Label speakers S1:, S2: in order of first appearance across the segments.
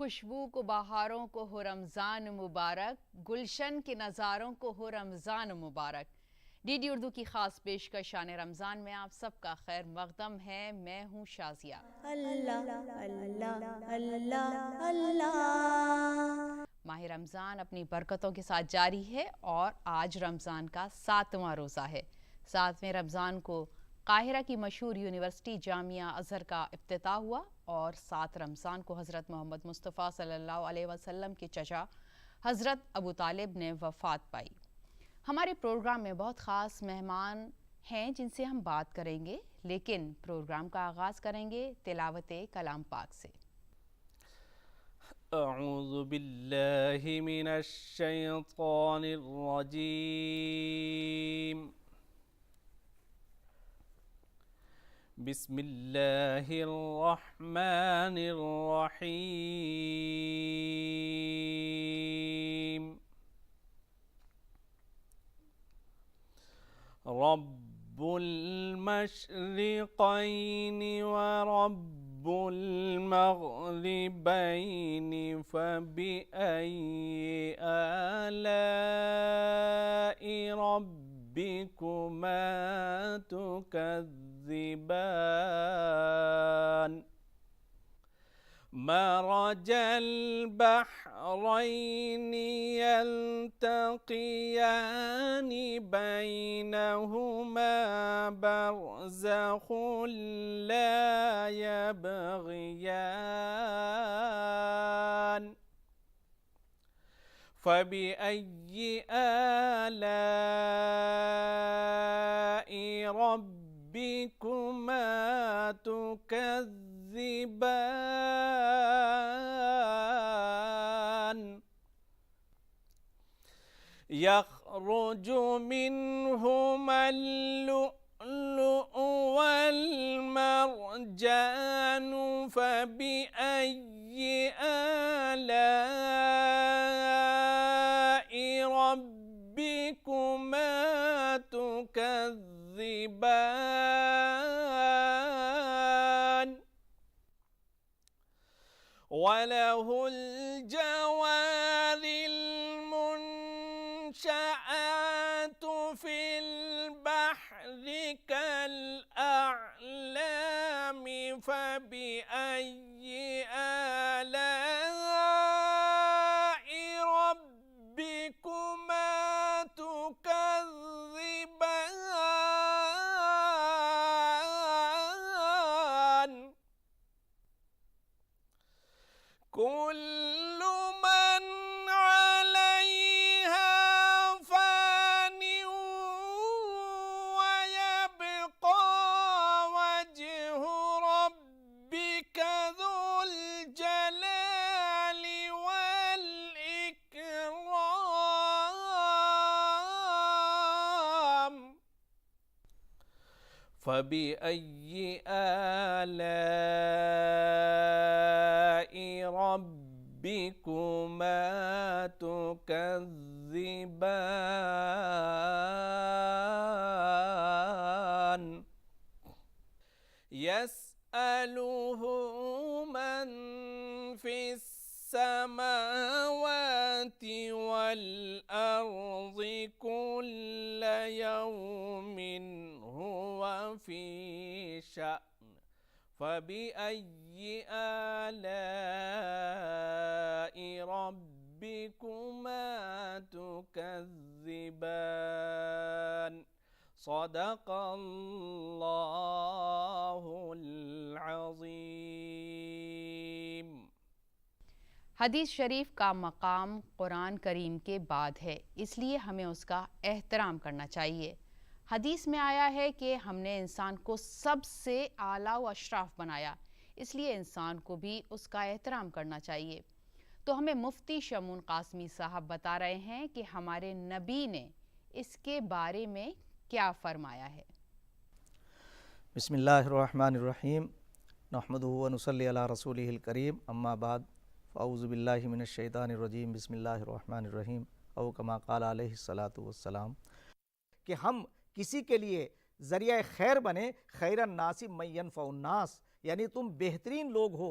S1: خوشبو کو بہاروں کو ہو رمضان مبارک، گلشن کے نظاروں کو ہو رمضان مبارک۔ ڈی ڈی اردو کی خاص پیشکش شان رمضان میں آپ سب کا خیر مقدم ہے۔ میں ہوں شازیہ۔
S2: اللہ اللہ اللہ اللہ۔
S1: ماہ رمضان اپنی برکتوں کے ساتھ جاری ہے اور آج رمضان کا 7واں روزہ ہے۔ 7ویں رمضان کو قاہرہ کی مشہور یونیورسٹی جامعہ ازہر کا افتتاح ہوا اور 7 رمضان کو حضرت محمد مصطفیٰ صلی اللہ علیہ وسلم کے چچا حضرت ابو طالب نے وفات پائی۔ ہمارے پروگرام میں بہت خاص مہمان ہیں جن سے ہم بات کریں گے، لیکن پروگرام کا آغاز کریں گے تلاوت کلام پاک سے۔
S3: اعوذ باللہ من الشیطان الرجیم، بسم اللہ الرحمن الرحیم۔ رب المشرقین ورب المغربین فبأي آلاء ربكما تكذبان؟ مرج البحرين يلتقيان بينهما برزخ لا يبغيان فبأي آلاء ربكما تكذبان؟ يخرج منهما اللؤلؤ والمرجان فبأي آلاء ربكما تكذبان؟ وله الجوار المنشآت في البحر كالأعلام فبأي آلاء ربكما تكذبان؟ كل من عليها فان ويبقى وجه ربك ذو الجلال والإكرام فبأي آلاء ربكما تكذبان؟ يسأله من في السماوات والأرض كل يوم هو في شأن فبأي آلاء ربكما تكذبان؟ صدق اللہ العظیم۔
S1: حدیث شریف کا مقام قرآن کریم کے بعد ہے، اس لیے ہمیں اس کا احترام کرنا چاہیے۔ حدیث میں آیا ہے کہ ہم نے انسان کو سب سے اعلیٰ و اشرف بنایا، اس لیے انسان کو بھی اس کا احترام کرنا چاہیے۔ تو ہمیں مفتی شمعون قاسمی صاحب بتا رہے ہیں کہ ہمارے نبی نے اس کے بارے میں کیا فرمایا ہے۔
S4: بسم اللہ الرحمن الرحیم، نحمدہ و نصلی علی رسولہ الکریم، اما بعد، فاعوذ باللہ من الشیطان الرجیم، بسم اللہ الرحمن الرحیم، او کما قال علیہ الصلاۃ والسلام، کہ ہم کسی کے لیے ذریعہ خیر بنے، خیر الناس من ینفع الناس، یعنی تم بہترین لوگ ہو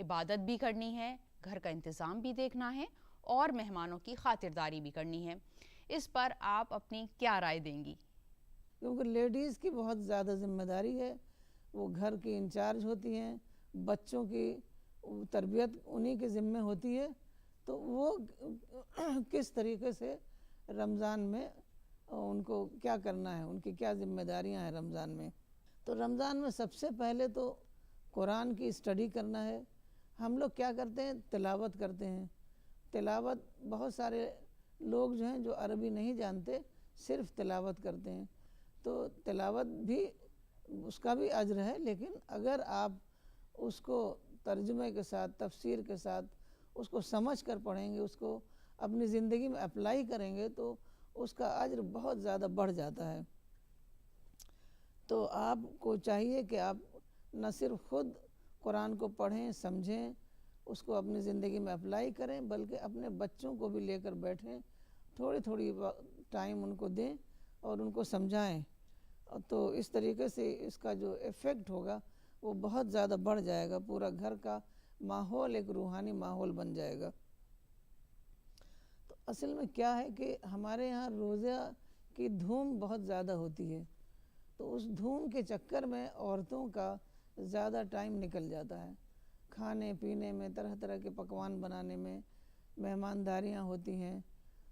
S1: عبادت بھی کرنی ہے، گھر کا انتظام بھی دیکھنا ہے اور مہمانوں کی خاطرداری بھی کرنی ہے۔ اس پر آپ اپنی کیا رائے دیں گی؟
S5: کیونکہ لیڈیز کی بہت زیادہ ذمہ داری ہے، وہ گھر کی انچارج ہوتی ہیں، بچوں کی تربیت انہی کے ذمہ ہوتی ہے، تو وہ کس طریقے سے رمضان میں ان کو کیا کرنا ہے، ان کی کیا ذمہ داریاں ہیں رمضان میں۔ تو رمضان میں سب سے پہلے تو قرآن کی اسٹڈی کرنا ہے۔ ہم لوگ کیا کرتے ہیں؟ تلاوت کرتے ہیں۔ تلاوت بہت سارے لوگ جو ہیں جو عربی نہیں جانتے صرف تلاوت کرتے ہیں، تو تلاوت بھی اس کا بھی اجر ہے، لیکن اگر آپ اس کو ترجمے کے ساتھ، تفسیر کے ساتھ اس کو سمجھ کر پڑھیں گے، اس کو اپنی زندگی میں اپلائی کریں گے تو اس کا اجر بہت زیادہ بڑھ جاتا ہے۔ تو آپ کو چاہیے کہ آپ نہ صرف خود قرآن کو پڑھیں، سمجھیں، اس کو اپنی زندگی میں اپلائی کریں، بلکہ اپنے بچوں کو بھی لے کر بیٹھیں، تھوڑی تھوڑی ٹائم ان کو دیں اور ان کو سمجھائیں، تو اس طریقے سے اس کا جو ایفیکٹ ہوگا وہ بہت زیادہ بڑھ جائے گا، پورا گھر کا ماحول ایک روحانی ماحول بن جائے گا۔ تو اصل میں کیا ہے کہ ہمارے یہاں روزہ کی دھوم بہت زیادہ ہوتی ہے، تو اس دھوم کے چکر میں عورتوں کا زیادہ ٹائم نکل جاتا ہے، کھانے پینے میں، طرح طرح کے پکوان بنانے میں، مہمانداریاں ہوتی ہیں،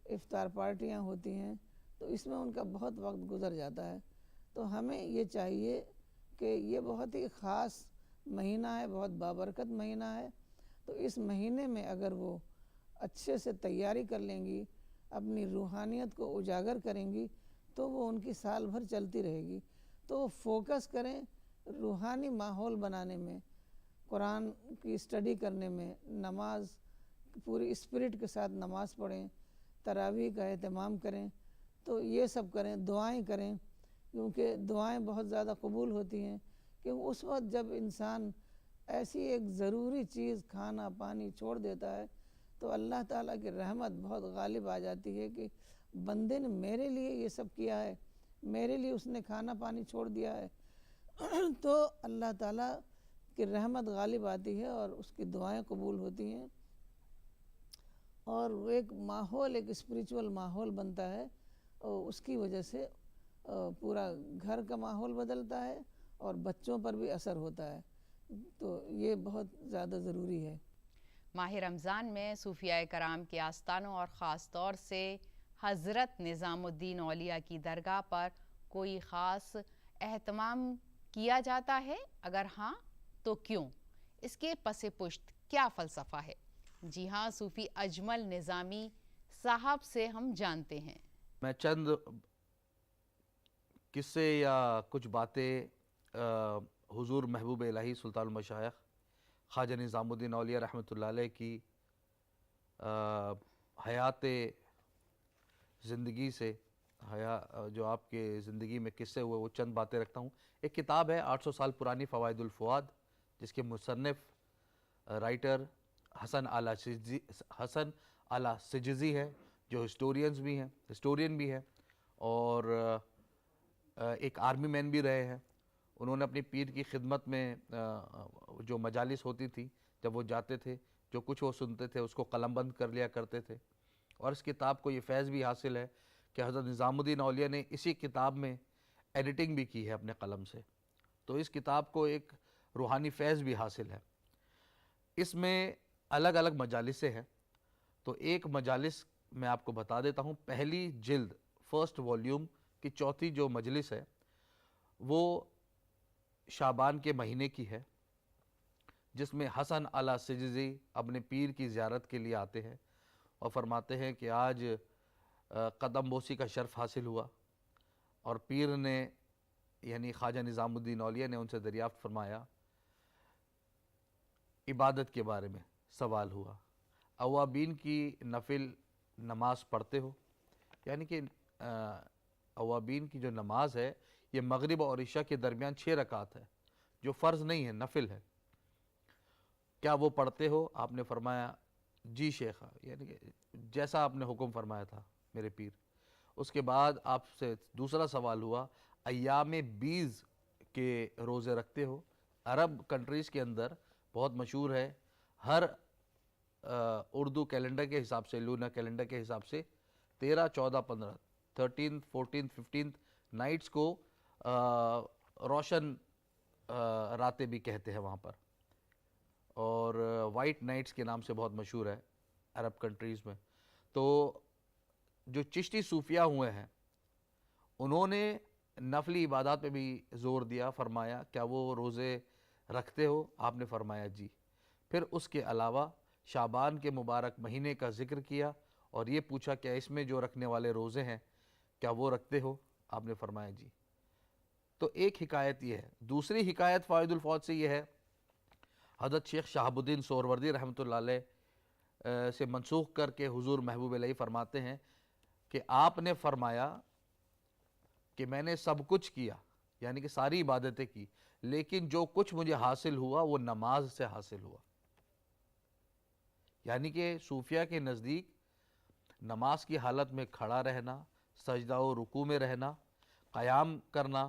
S5: افطار پارٹیاں ہوتی ہیں، تو اس میں ان کا بہت وقت گزر جاتا ہے۔ تو ہمیں یہ چاہیے کہ یہ بہت ہی خاص مہینہ ہے، بہت بابرکت مہینہ ہے، تو اس مہینے میں اگر وہ اچھے سے تیاری کر لیں گی، اپنی روحانیت کو اجاگر کریں گی، تو وہ ان کی سال بھر چلتی رہے گی۔ تو وہ فوکس کریں روحانی ماحول بنانے میں، قرآن کی اسٹڈی کرنے میں، نماز پوری اسپرٹ کے ساتھ نماز پڑھیں، تراویح کا اہتمام کریں، تو یہ سب کریں، دعائیں کریں، کیونکہ دعائیں بہت زیادہ قبول ہوتی ہیں، کیونکہ اس وقت جب انسان ایسی ایک ضروری چیز کھانا پانی چھوڑ دیتا ہے تو اللہ تعالیٰ کی رحمت بہت غالب آ جاتی ہے کہ بندے نے میرے لیے یہ سب کیا ہے، میرے لیے اس نے کھانا پانی چھوڑ دیا ہے، تو اللہ تعالیٰ کی رحمت غالب آتی ہے اور اس کی دعائیں قبول ہوتی ہیں، اور وہ ایک ماحول، ایک اسپریچول ماحول بنتا ہے، اور اس کی وجہ سے پورا گھر کا ماحول بدلتا ہے اور بچوں پر بھی اثر ہوتا ہے، تو یہ بہت زیادہ ضروری ہے۔
S1: ماہ رمضان میں صوفیاء کرام کے آستانوں اور خاص طور سے حضرت نظام الدین اولیاء کی درگاہ پر کوئی خاص اہتمام کیا جاتا ہے؟ اگر ہاں تو کیوں؟ اس کے پس پشت کیا فلسفہ ہے؟ جی ہاں، صوفی اجمل نظامی صاحب سے ہم جانتے ہیں۔
S4: میں چند قصے یا کچھ باتیں حضور محبوب الہی سلطان المشائخ خواجہ نظام الدین اولیاء رحمۃ اللہ علیہ کی حیات زندگی سے، جو آپ کے زندگی میں قصے ہوئے، وہ چند باتیں رکھتا ہوں۔ ایک کتاب ہے 800 سال پرانی، فوائد الفؤاد، جس کے مصنف رائٹر حسن اعلیٰ سجزی ہے، جو ہسٹورین بھی ہے اور ایک آرمی مین بھی رہے ہیں۔ انہوں نے اپنی پیر کی خدمت میں جو مجالس ہوتی تھی، جب وہ جاتے تھے، جو کچھ وہ سنتے تھے اس کو قلم بند کر لیا کرتے تھے، اور اس کتاب کو یہ فیض بھی حاصل ہے کہ حضرت نظام الدین اولیاء نے اسی کتاب میں ایڈیٹنگ بھی کی ہے اپنے قلم سے، تو اس کتاب کو ایک روحانی فیض بھی حاصل ہے۔ اس میں الگ الگ مجالسیں ہیں، تو ایک مجالس میں آپ کو بتا دیتا ہوں۔ پہلی جلد، فرسٹ والیوم کی چوتھی جو مجلس ہے، وہ شعبان کے مہینے کی ہے، جس میں حسن اعلیٰ سجزی اپنے پیر کی زیارت کے لیے آتے ہیں اور فرماتے ہیں کہ آج قدم بوسی کا شرف حاصل ہوا، اور پیر نے یعنی خواجہ نظام الدین اولیاء نے ان سے دریافت فرمایا، عبادت کے بارے میں سوال ہوا، اوابین کی نفل نماز پڑھتے ہو؟ یعنی کہ اوابین کی جو نماز ہے یہ مغرب اور عشاء کے درمیان 6 رکعت ہے، جو فرض نہیں ہے، نفل ہے، کیا وہ پڑھتے ہو؟ آپ نے فرمایا جی شیخ، یعنی کہ جیسا آپ نے حکم فرمایا تھا میرے پیر۔ اس کے بعد آپ سے دوسرا سوال ہوا، ایام بیز کے روزے رکھتے ہو؟ عرب کنٹریز کے اندر بہت مشہور ہے
S6: ہر اردو کیلنڈر کے حساب سے، لونا کیلنڈر کے حساب سے 13 14 15 13 14 15 نائٹس کو روشن راتیں بھی کہتے ہیں وہاں پر، اور وائٹ نائٹس کے نام سے بہت مشہور ہے عرب کنٹریز میں. تو جو چشتی صوفیہ ہوئے ہیں انہوں نے نفلی عبادات پہ بھی زور دیا. فرمایا کیا وہ روزے رکھتے ہو؟ آپ نے فرمایا جی. پھر اس کے علاوہ شعبان کے مبارک مہینے کا ذکر کیا اور یہ پوچھا کیا اس میں جو رکھنے والے روزے ہیں کیا وہ رکھتے ہو؟ آپ نے فرمایا جی. تو ایک حکایت یہ ہے. دوسری حکایت فائد الفوت سے یہ ہے، حضرت شیخ شہاب الدین سہروردی رحمۃ اللہ علیہ سے منسوخ کر کے حضور محبوب علیہ فرماتے ہیں کہ آپ نے فرمایا کہ میں نے سب کچھ کیا، یعنی کہ ساری عبادتیں کی، لیکن جو کچھ مجھے حاصل ہوا وہ نماز سے حاصل ہوا. یعنی کہ صوفیہ کے نزدیک نماز کی حالت میں کھڑا رہنا، سجدہ و رکوع میں رہنا، قیام کرنا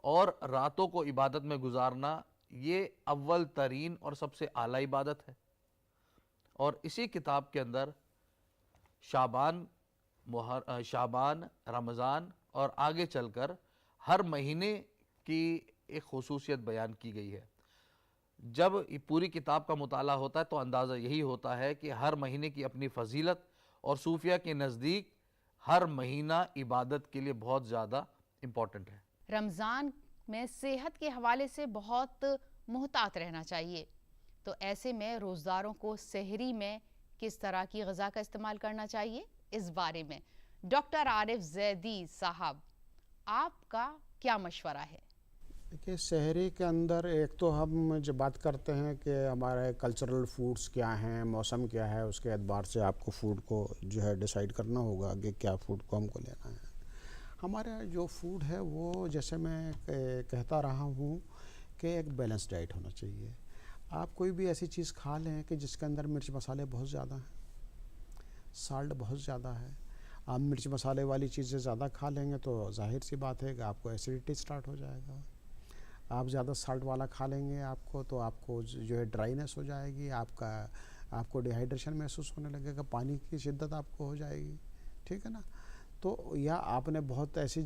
S6: اور راتوں کو عبادت میں گزارنا یہ اول ترین اور سب سے اعلیٰ عبادت ہے. اور اسی کتاب کے اندر شعبان، رمضان اور آگے چل کر ہر مہینے کی ایک خصوصیت بیان کی گئی ہے. جب پوری کتاب کا مطالعہ ہوتا ہے تو اندازہ یہی ہوتا ہے کہ ہر مہینے کی اپنی فضیلت، اور صوفیہ کے نزدیک ہر مہینہ عبادت کے لیے بہت زیادہ امپورٹنٹ ہے.
S1: رمضان میں صحت کے حوالے سے بہت محتاط رہنا چاہیے، تو ایسے میں روزداروں کو سحری میں کس طرح کی غذا کا استعمال کرنا چاہیے، اس بارے میں ڈاکٹر عارف زیدی صاحب آپ کا کیا مشورہ ہے؟
S7: دیکھیے سحری کے اندر ایک تو ہم جب بات کرتے ہیں کہ ہمارے کلچرل فوڈز کیا ہیں، موسم کیا ہے، اس کے اعتبار سے آپ کو فوڈ کو جو ہے ڈیسائیڈ کرنا ہوگا کہ کیا فوڈ کو ہم کو لینا ہے. ہمارا جو فوڈ ہے وہ جیسے میں کہتا رہا ہوں کہ ایک بیلنس ڈائٹ ہونا چاہیے. آپ کوئی بھی ایسی چیز کھا لیں کہ جس کے اندر مرچ مسالے بہت زیادہ ہیں، سالٹ بہت زیادہ ہے. آپ مرچ مسالے والی چیزیں زیادہ کھا لیں گے تو ظاہر سی بات ہے کہ آپ کو ایسیڈیٹی سٹارٹ ہو جائے گا. آپ زیادہ سالٹ والا کھا لیں گے آپ کو تو آپ کو جو ہے ڈرائینس ہو جائے گی، آپ کو ڈیہائیڈریشن محسوس ہونے لگے گا، پانی کی شدت آپ کو ہو جائے گی. ٹھیک ہے نا. تو یا آپ نے بہت ایسی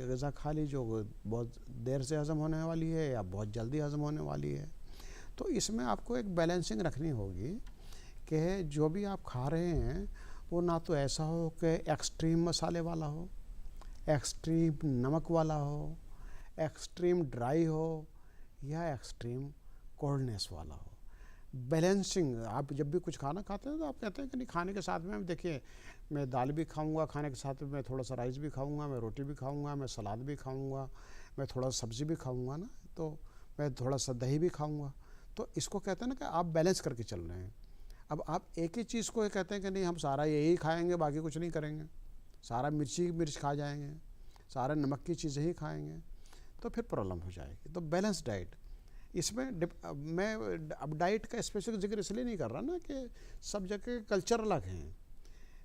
S7: غذا کھا لی جو بہت دیر سے ہضم ہونے والی ہے یا بہت جلدی ہضم ہونے والی ہے. تو اس میں آپ کو ایک بیلنسنگ رکھنی ہوگی کہ جو بھی آپ کھا رہے ہیں وہ نہ تو ایسا ہو کہ ایکسٹریم مسالے والا ہو، ایکسٹریم نمک والا ہو، ایکسٹریم ڈرائی ہو یا ایکسٹریم کولڈنیس والا ہو. بیلنسنگ. آپ جب بھی کچھ کھانا کھاتے ہیں تو آپ کہتے ہیں کہ نہیں کھانے کے ساتھ میں دیکھیے میں دال بھی کھاؤں گا، کھانے کے ساتھ میں تھوڑا سا رائس بھی کھاؤں گا، میں روٹی بھی کھاؤں گا، میں سلاد بھی کھاؤں گا، میں تھوڑا سبزی بھی کھاؤں گا نا، تو میں تھوڑا سا دہی بھی کھاؤں گا. تو اس کو کہتے ہیں نا کہ آپ بیلنس کر کے چل رہے ہیں. اب آپ ایک ہی چیز کو کہتے ہیں کہ نہیں ہم سارا یہی کھائیں گے باقی کچھ نہیں کریں گے، سارا مرچ کھا جائیں گے، سارا نمک کی چیزیں ہی کھائیں گے، تو پھر پرابلم ہو جائے گی. تو بیلنس ڈائٹ اس میں میں اب ڈائٹ کا اسپیسیفک ذکر اس لیے نہیں کر رہا نا کہ سب جگہ کلچر الگ ہیں.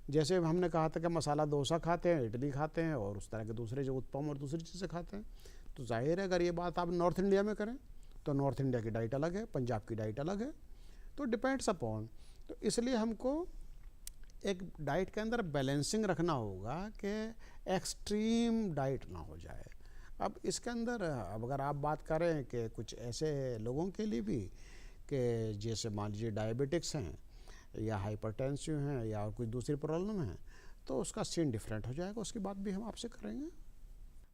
S7: جیسے ہم نے کہا تھا کہ مسالہ ڈوسا کھاتے ہیں، اڈلی کھاتے ہیں اور اس طرح کے دوسرے جو اتپم اور دوسری چیزیں کھاتے ہیں. تو ظاہر ہے اگر یہ بات آپ نارتھ انڈیا میں کریں تو نارتھ انڈیا کی ڈائٹ الگ ہے، پنجاب کی ڈائٹ الگ ہے. تو ڈپینڈس اپون. تو اس لیے ہم کو ایک ڈائٹ کے اندر بیلنسنگ رکھنا ہوگا کہ ایکسٹریم ڈائٹ نہ ہو جائے. اب اس کے اندر اب اگر آپ بات کریں کہ کچھ ایسے لوگوں کے لیے بھی کہ جیسے مان لیجیے ڈائبیٹکس ہیں یا ہائپرٹینسو ہیں یا کوئی دوسری پرابلم ہے تو اس کا سین ڈیفرنٹ ہو جائے گا. اس کی بات بھی ہم آپ سے کریں گے.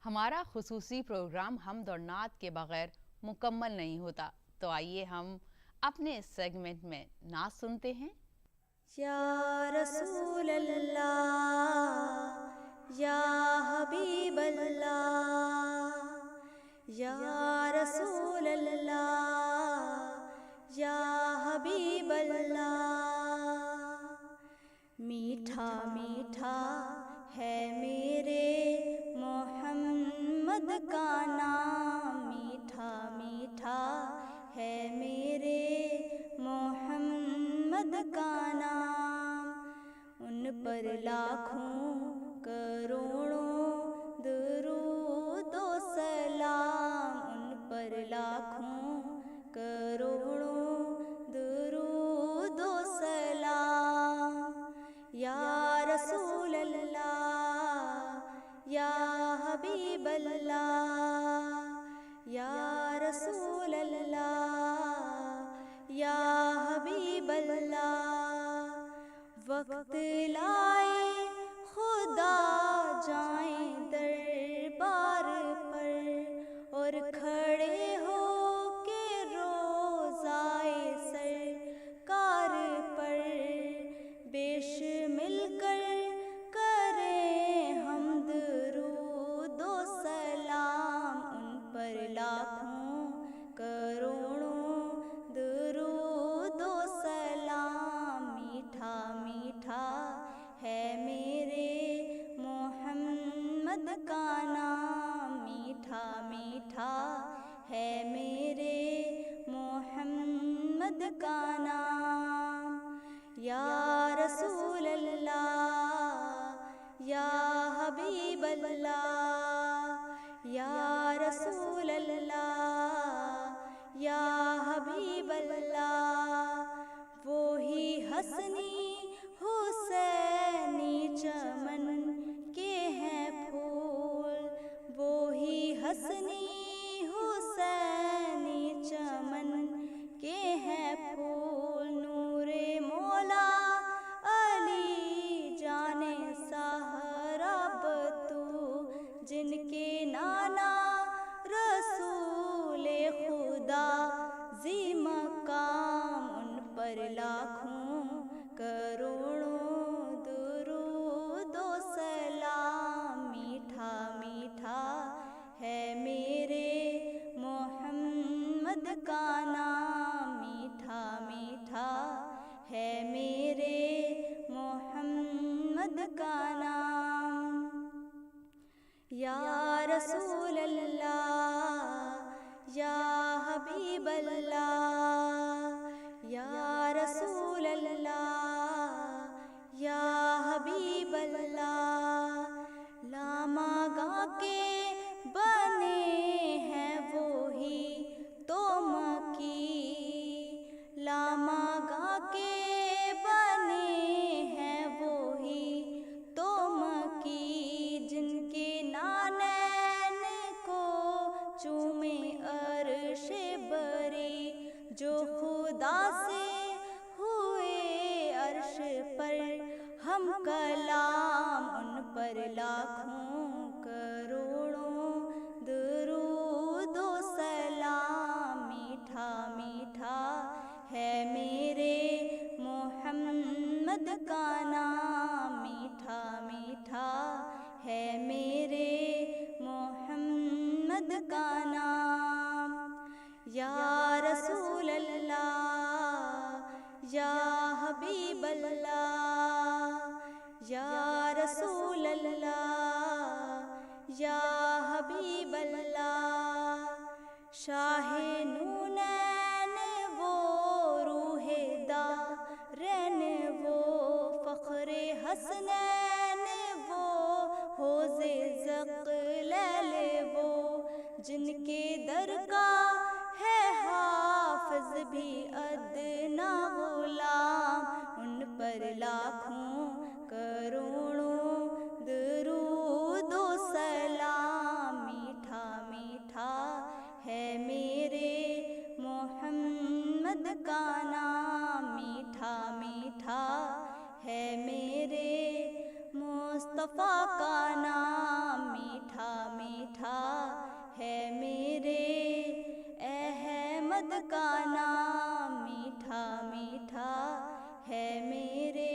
S1: ہمارا خصوصی پروگرام حمد اور نعت کے بغیر مکمل نہیں ہوتا، تو آئیے ہم اپنے اس سیگمنٹ میں نعت سنتے ہیں.
S2: یا رسول اللہ یا حبیب اللہ، یا رسول اللہ یا حبیب اللہ. میٹھا میٹھا ہے میرے محمد کا نام، میٹھا میٹھا ہے میرے محمد کا نام. ان پر لاکھوں کروڑوں درود و سلام، ان پر لاکھوں کروڑوں درود رسول اللہ یا حبیب اللہ وقت لائے خدا جائیں دربار پر اور کھڑے ہو کے روزائے سرکار پر بیش مل کر کریں ہم درود و سلام ان پر لاکھوں کروڑوں درود و سلام میٹھا میٹھا ہے میرے محمد کا نام میٹھا میٹھا ہے میرے محمد کا نام یا رسول اللہ یا حبیب اللہ یا رسول اللہ یا حبیب اللہ وہی حسنی حسینی چمن کے ہیں پھول وہی حسنی حسینی چمن کے ہیں پھول نور مولا علی جانے سہرا بتو جن کے نانا رسول خدا ذی مقام ان پر لاکھوں کروڑوں درود و سلام میٹھا میٹھا ہے میرے محمد کا نام میٹھا میٹھا ہے میرے محمد کا نام یا رسول اللہ یا حبیب اللہ یا رسول اللہ یا حبیب اللہ لاماگاں کے بنے ہیں وہی تو مکی لاماگاں کے بنے ہیں وہی تو مکی جن کے نانین کو چومے عرش بری جو خدا سے ہوئے عرش پر ہم کلام ان پر لاکھوں کروڑوں درود و سلام میٹھا میٹھا ہے میرے محمد کا نام میٹھا میٹھا ہے میرے محمد کا نام یا رسول اللہ یا حبیب اللہ یا رسول اللہ یا حبیب اللہ شاہ نونین وہ روح دارین وہ فخر حسنین وہ حوض زقلیل وہ جن کے در کا ہے حافظ بھی ادنا غلام ان پر لاکھوں کروڑوں درود و سلام میٹھا میٹھا ہے میرے محمد کا نام میٹھا میٹھا ہے میرے مصطفیٰ کا نام میٹھا میٹھا ہے میرے احمد کا نام میٹھا میٹھا ہے میرے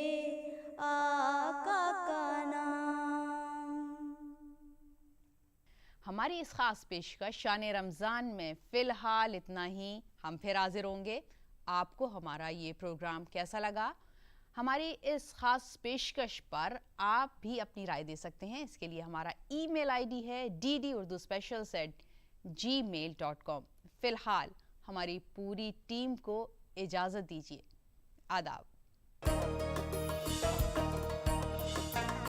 S2: آقا کا نام.
S1: ہماری اس خاص پیشکش شان رمضان میں فی الحال اتنا ہی. ہم پھر حاضر ہوں گے. آپ کو ہمارا یہ پروگرام کیسا لگا؟ ہماری اس خاص پیشکش پر آپ بھی اپنی رائے دے سکتے ہیں. اس کے لیے ہمارا ای میل آئی ڈی ہے ddurduspecials@gmail.com. فی الحال ہماری پوری ٹیم کو اجازت دیجیے. آداب.